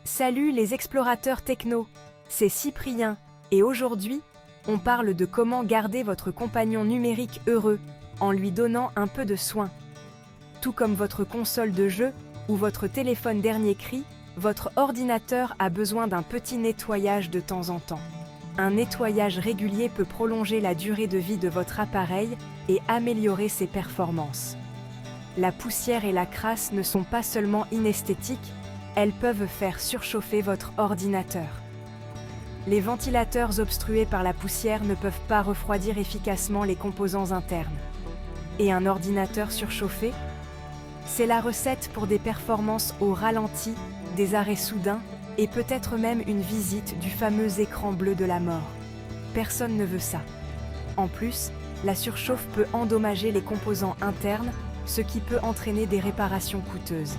Salut les explorateurs techno, c'est Cyprien, et aujourd'hui, on parle de comment garder votre compagnon numérique heureux, en lui donnant un peu de soin. Tout comme votre console de jeu ou votre téléphone dernier cri, votre ordinateur a besoin d'un petit nettoyage de temps en temps. Un nettoyage régulier peut prolonger la durée de vie de votre appareil et améliorer ses performances. La poussière et la crasse ne sont pas seulement inesthétiques, elles peuvent faire surchauffer votre ordinateur. Les ventilateurs obstrués par la poussière ne peuvent pas refroidir efficacement les composants internes. Et un ordinateur surchauffé? C'est la recette pour des performances au ralenti, des arrêts soudains et peut-être même une visite du fameux écran bleu de la mort. Personne ne veut ça. En plus, la surchauffe peut endommager les composants internes, ce qui peut entraîner des réparations coûteuses.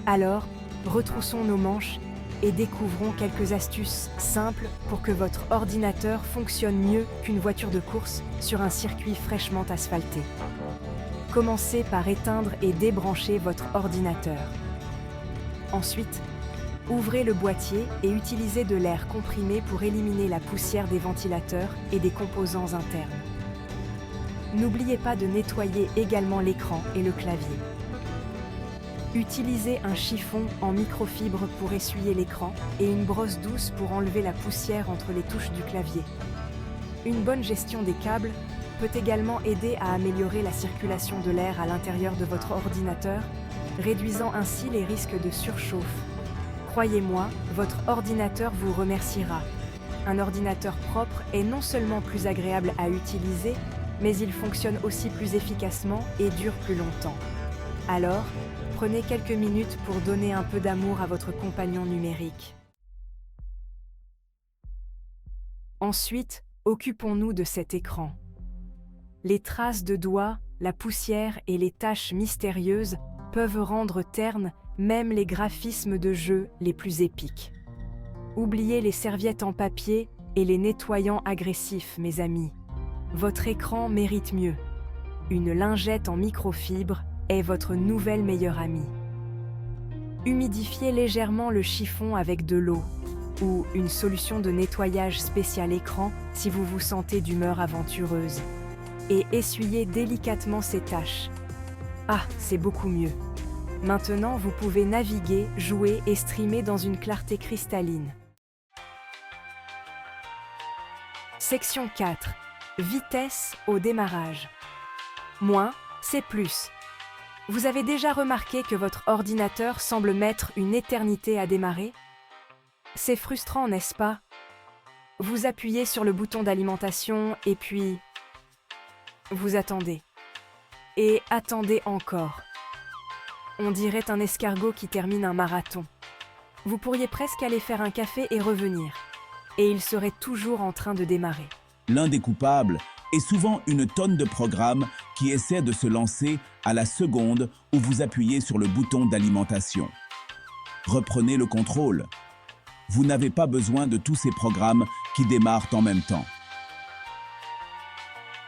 Alors, retroussons nos manches et découvrons quelques astuces simples pour que votre ordinateur fonctionne mieux qu'une voiture de course sur un circuit fraîchement asphalté. Commencez par éteindre et débrancher votre ordinateur. Ensuite, ouvrez le boîtier et utilisez de l'air comprimé pour éliminer la poussière des ventilateurs et des composants internes. N'oubliez pas de nettoyer également l'écran et le clavier. Utilisez un chiffon en microfibre pour essuyer l'écran et une brosse douce pour enlever la poussière entre les touches du clavier. Une bonne gestion des câbles peut également aider à améliorer la circulation de l'air à l'intérieur de votre ordinateur, réduisant ainsi les risques de surchauffe. Croyez-moi, votre ordinateur vous remerciera. Un ordinateur propre est non seulement plus agréable à utiliser, mais il fonctionne aussi plus efficacement et dure plus longtemps. Alors, prenez quelques minutes pour donner un peu d'amour à votre compagnon numérique. Ensuite, occupons-nous de cet écran. Les traces de doigts, la poussière et les taches mystérieuses peuvent rendre ternes même les graphismes de jeux les plus épiques. Oubliez les serviettes en papier et les nettoyants agressifs, mes amis. Votre écran mérite mieux. Une lingette en microfibre est votre nouvelle meilleure amie. Humidifiez légèrement le chiffon avec de l'eau ou une solution de nettoyage spécial écran si vous vous sentez d'humeur aventureuse. Et essuyez délicatement ces taches. Ah, c'est beaucoup mieux. Maintenant, vous pouvez naviguer, jouer et streamer dans une clarté cristalline. Section 4. Vitesse au démarrage. Moins, c'est plus. Vous avez déjà remarqué que votre ordinateur semble mettre une éternité à démarrer? C'est frustrant, n'est-ce pas? Vous appuyez sur le bouton d'alimentation et puis... vous attendez. Et attendez encore. On dirait un escargot qui termine un marathon. Vous pourriez presque aller faire un café et revenir. Et il serait toujours en train de démarrer. L'un des coupables est souvent une tonne de programmes qui essaient de se lancer à la seconde où vous appuyez sur le bouton d'alimentation. Reprenez le contrôle. Vous n'avez pas besoin de tous ces programmes qui démarrent en même temps.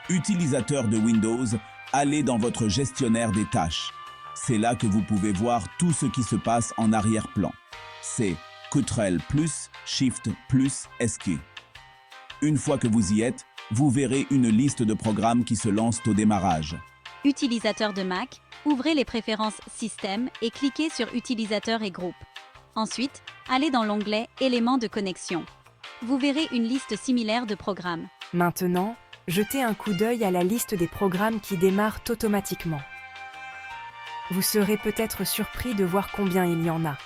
Utilisateurs de Windows, allez dans votre gestionnaire des tâches. C'est là que vous pouvez voir tout ce qui se passe en arrière-plan. C'est Ctrl+, Shift+, SQ. Une fois que vous y êtes, vous verrez une liste de programmes qui se lancent au démarrage. Utilisateur de Mac, ouvrez les préférences Système et cliquez sur Utilisateurs et groupes. Ensuite, allez dans l'onglet Éléments de connexion. Vous verrez une liste similaire de programmes. Maintenant, jetez un coup d'œil à la liste des programmes qui démarrent automatiquement. Vous serez peut-être surpris de voir combien il y en a.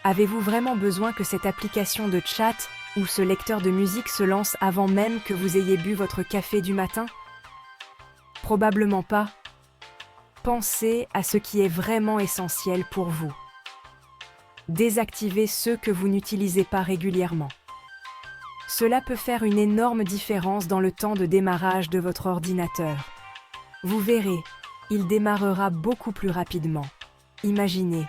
Avez-vous vraiment besoin que cette application de chat ou ce lecteur de musique se lance avant même que vous ayez bu votre café du matin? Probablement pas. Pensez à ce qui est vraiment essentiel pour vous. Désactivez ceux que vous n'utilisez pas régulièrement. Cela peut faire une énorme différence dans le temps de démarrage de votre ordinateur. Vous verrez, il démarrera beaucoup plus rapidement. Imaginez,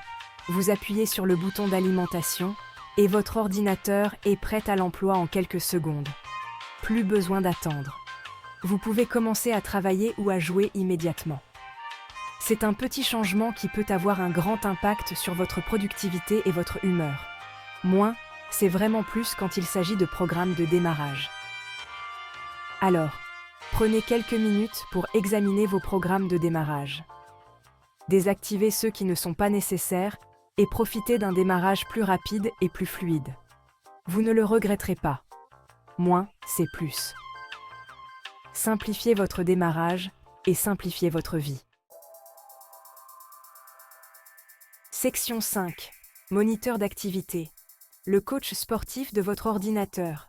vous appuyez sur le bouton d'alimentation et votre ordinateur est prêt à l'emploi en quelques secondes. Plus besoin d'attendre. Vous pouvez commencer à travailler ou à jouer immédiatement. C'est un petit changement qui peut avoir un grand impact sur votre productivité et votre humeur. Moins, c'est vraiment plus quand il s'agit de programmes de démarrage. Alors, prenez quelques minutes pour examiner vos programmes de démarrage. Désactivez ceux qui ne sont pas nécessaires et profitez d'un démarrage plus rapide et plus fluide. Vous ne le regretterez pas. Moins, c'est plus. Simplifiez votre démarrage et simplifiez votre vie. Section 5. Moniteur d'activité. Le coach sportif de votre ordinateur.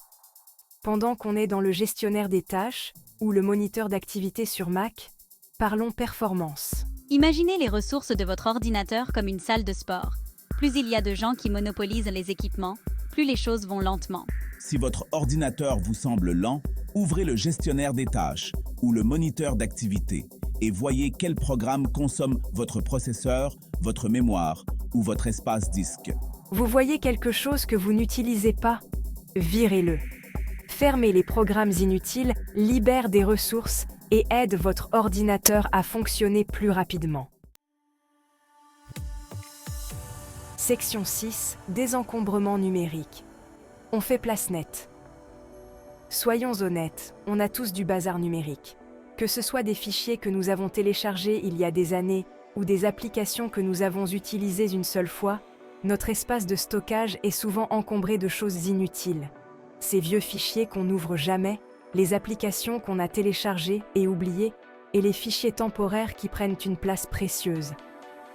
Pendant qu'on est dans le gestionnaire des tâches ou le moniteur d'activité sur Mac, parlons performance. Imaginez les ressources de votre ordinateur comme une salle de sport. Plus il y a de gens qui monopolisent les équipements, plus les choses vont lentement. Si votre ordinateur vous semble lent, ouvrez le gestionnaire des tâches ou le moniteur d'activité et voyez quel programme consomme votre processeur, votre mémoire ou votre espace disque. Vous voyez quelque chose que vous n'utilisez pas? Virez-le. Fermez les programmes inutiles, libère des ressources et aide votre ordinateur à fonctionner plus rapidement. Section 6. Désencombrement numérique. On fait place nette. Soyons honnêtes, on a tous du bazar numérique. Que ce soit des fichiers que nous avons téléchargés il y a des années ou des applications que nous avons utilisées une seule fois, notre espace de stockage est souvent encombré de choses inutiles. Ces vieux fichiers qu'on n'ouvre jamais, les applications qu'on a téléchargées et oubliées, et les fichiers temporaires qui prennent une place précieuse.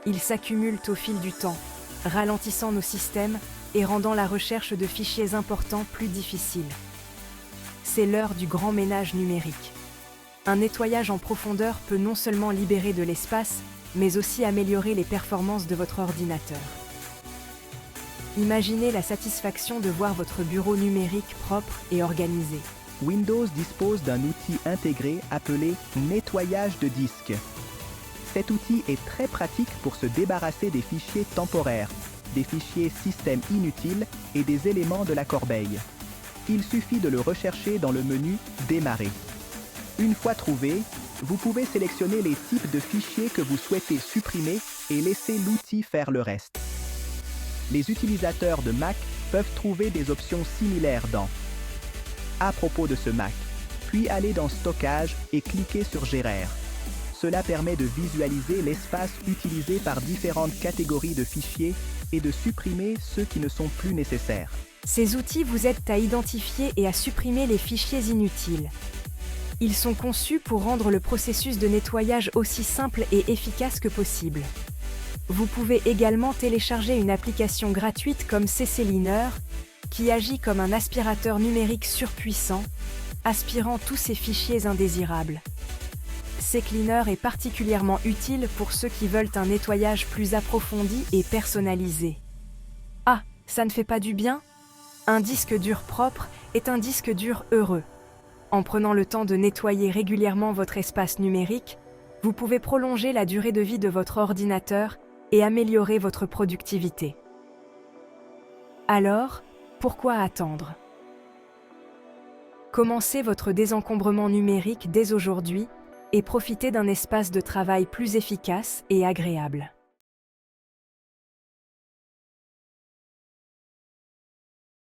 Ils s'accumulent au fil du temps, ralentissant nos systèmes et rendant la recherche de fichiers importants plus difficile. C'est l'heure du grand ménage numérique. Un nettoyage en profondeur peut non seulement libérer de l'espace, mais aussi améliorer les performances de votre ordinateur. Imaginez la satisfaction de voir votre bureau numérique propre et organisé. Windows dispose d'un outil intégré appelé nettoyage de disque. Cet outil est très pratique pour se débarrasser des fichiers temporaires, des fichiers système inutiles et des éléments de la corbeille. Il suffit de le rechercher dans le menu Démarrer. Une fois trouvé, vous pouvez sélectionner les types de fichiers que vous souhaitez supprimer et laisser l'outil faire le reste. Les utilisateurs de Mac peuvent trouver des options similaires dans À propos de ce Mac, puis aller dans Stockage et cliquer sur Gérer. Cela permet de visualiser l'espace utilisé par différentes catégories de fichiers et de supprimer ceux qui ne sont plus nécessaires. Ces outils vous aident à identifier et à supprimer les fichiers inutiles. Ils sont conçus pour rendre le processus de nettoyage aussi simple et efficace que possible. Vous pouvez également télécharger une application gratuite comme CCleaner, qui agit comme un aspirateur numérique surpuissant, aspirant tous ces fichiers indésirables. CCleaner est particulièrement utile pour ceux qui veulent un nettoyage plus approfondi et personnalisé. Ah, ça ne fait pas du bien? Un disque dur propre est un disque dur heureux. En prenant le temps de nettoyer régulièrement votre espace numérique, vous pouvez prolonger la durée de vie de votre ordinateur et améliorer votre productivité. Alors, pourquoi attendre? Commencez votre désencombrement numérique dès aujourd'hui et profitez d'un espace de travail plus efficace et agréable.